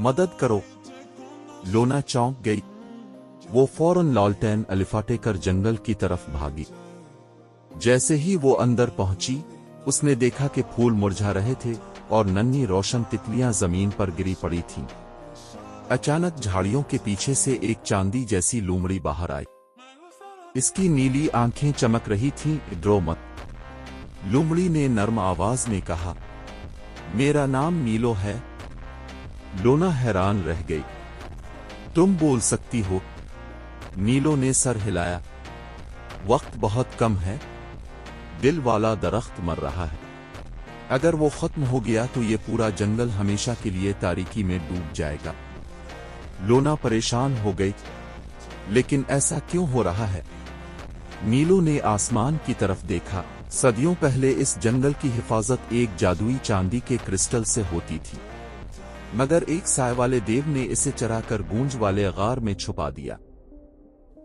मदद करो। लोना चौंक गई। वो फौरन लालटेन अलिफाटे कर जंगल की तरफ भागी। जैसे ही वो अंदर पहुंची, उसने देखा कि फूल मुरझा रहे थे और नन्ही रोशन तितलियां जमीन पर गिरी पड़ी थीं। अचानक झाड़ियों के पीछे से एक चांदी जैसी लोमड़ी बाहर आई। इसकी नीली आंखें चमक रही थीं। डरो मत। लोमड़ी ने नर्म आवाज में कहा, मेरा नाम नीलो है। लोना हैरान रह गई। तुम बोल सकती हो? नीलो ने सर हिलाया। वक्त बहुत कम है। दिल वाला दरख्त मर रहा है। अगर वो खत्म हो गया तो ये पूरा जंगल हमेशा के लिए तारीकी में डूब जाएगा। लोना परेशान हो गई। लेकिन ऐसा क्यों हो रहा है? नीलो ने आसमान की तरफ देखा। सदियों पहले इस जंगल की हिफाजत एक जादुई चांदी के क्रिस्टल से होती थी, मगर एक साय वाले देव ने इसे चराकर गूंज वाले गार में छुपा दिया।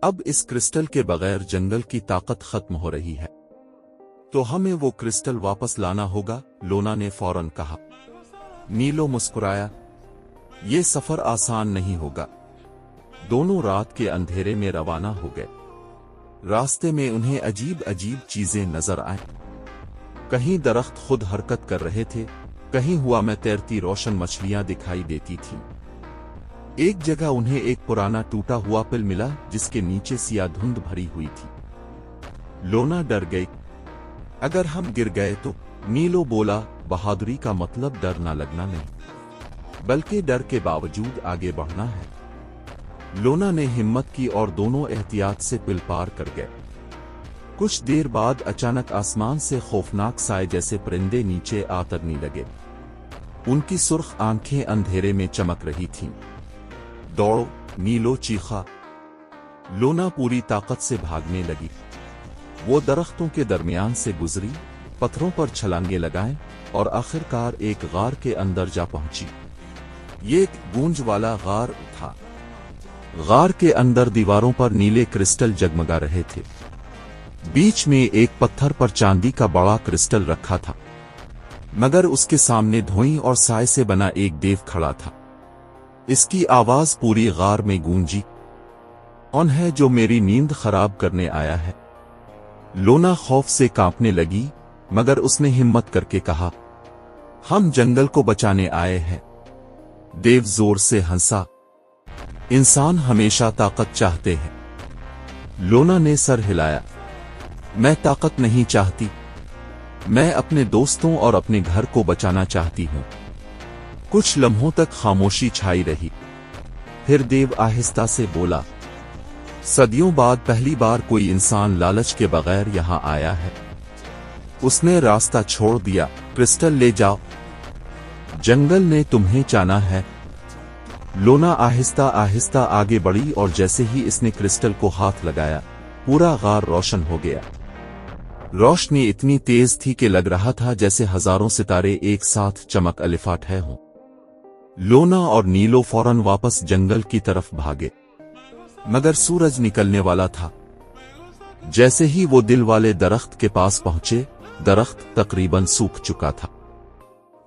अब इस क्रिस्टल के बगैर जंगल की ताकत खत्म हो रही है, तो हमें वो क्रिस्टल वापस लाना होगा, लोना ने फौरन कहा। नीलो मुस्कुराया। ये सफर आसान नहीं होगा। दोनों रात के अंधेरे में रवाना हो गए। रास्ते में उन्हें अजीब अजीब चीजें नजर आईं। कहीं दरख्त खुद हरकत कर रहे थे, कहीं हवा में तैरती रोशन मछलियां दिखाई देती थीं। एक जगह उन्हें एक पुराना टूटा हुआ पिल मिला जिसके नीचे सिया धुंध भरी हुई थी। लोना डर गई। अगर हम गिर गए तो? नीलो बोला, बहादुरी का मतलब डर ना लगना नहीं, बल्कि डर के बावजूद आगे बढ़ना है। लोना ने हिम्मत की और दोनों एहतियात से पिल पार कर गए। कुछ देर बाद अचानक आसमान से खौफनाक साए जैसे परिंदे नीचे आतरने लगे। उनकी सुर्ख आंखें अंधेरे में चमक रही थीं। दौड़ो, नीलो चीखा। लोना पूरी ताकत से भागने लगी। वो दरख्तों के दरमियान से गुजरी, पत्थरों पर छलांगे लगाए और आखिरकार एक गार के अंदर जा पहुंची। ये एक गूंज वाला गार था। गार के अंदर दीवारों पर नीले क्रिस्टल जगमगा रहे थे। बीच में एक पत्थर पर चांदी का बड़ा क्रिस्टल रखा था, मगर उसके सामने धोई और साय से बना एक देव खड़ा था। इसकी आवाज पूरी गार में गूंजी, कौन है जो मेरी नींद खराब करने आया है? लोना खौफ से कांपने लगी, मगर उसने हिम्मत करके कहा, हम जंगल को बचाने आए हैं। देव जोर से हंसा। इंसान हमेशा ताकत चाहते हैं। लोना ने सर हिलाया। मैं ताकत नहीं चाहती। मैं अपने दोस्तों और अपने घर को बचाना चाहती हूं। कुछ लम्हों तक खामोशी छाई रही। फिर देव आहिस्ता से बोला, सदियों बाद पहली बार कोई इंसान लालच के बगैर यहां आया है। उसने रास्ता छोड़ दिया। क्रिस्टल ले जाओ। जंगल ने तुम्हें चाना है। लोना आहिस्ता आहिस्ता आगे बढ़ी और जैसे ही इसने क्रिस्टल को हाथ लगाया, पूरा गार रोशन हो गया। रोशनी इतनी तेज थी कि लग रहा था जैसे हजारों सितारे एक साथ चमक अलिफाटे हों। लोना और नीलो फौरन वापस जंगल की तरफ भागे, मगर सूरज निकलने वाला था। जैसे ही वो दिल वाले दरख्त के पास पहुंचे, दरख्त तकरीबन सूख चुका था।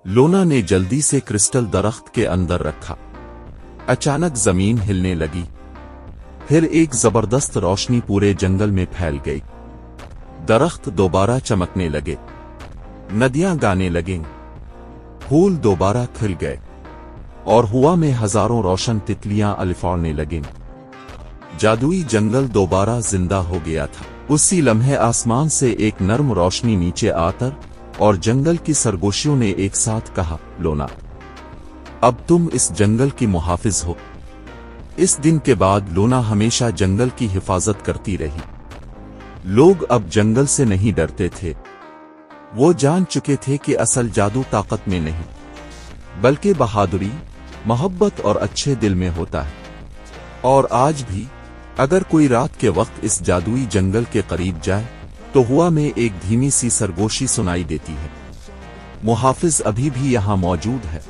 लोना ने जल्दी से क्रिस्टल दरख्त के अंदर रखा। अचानक जमीन हिलने लगी। फिर एक जबरदस्त रोशनी पूरे जंगल में फैल गई। दरख्त दोबारा चमकने लगे। नदियां गाने लगीं। फूल दोबारा खिल गए और हवा में हजारों रोशन तितलियां अलिफाड़ने लगीं। जादुई जंगल दोबारा जिंदा हो गया था। उसी लम्हे आसमान से एक नर्म रोशनी नीचे आतर और जंगल की सरगोशियों ने एक साथ कहा, लोना, अब तुम इस जंगल की मुहाफिज हो। इस दिन के बाद लोना हमेशा जंगल की हिफाजत करती रही। लोग अब जंगल से नहीं डरते थे। वो जान चुके थे कि असल जादू ताकत में नहीं, बल्कि बहादुरी, मोहब्बत और अच्छे दिल में होता है। और आज भी अगर कोई रात के वक्त इस जादुई जंगल के करीब जाए तो हवा में एक धीमी सी सरगोशी सुनाई देती है। मुहाफिज अभी भी यहां मौजूद है।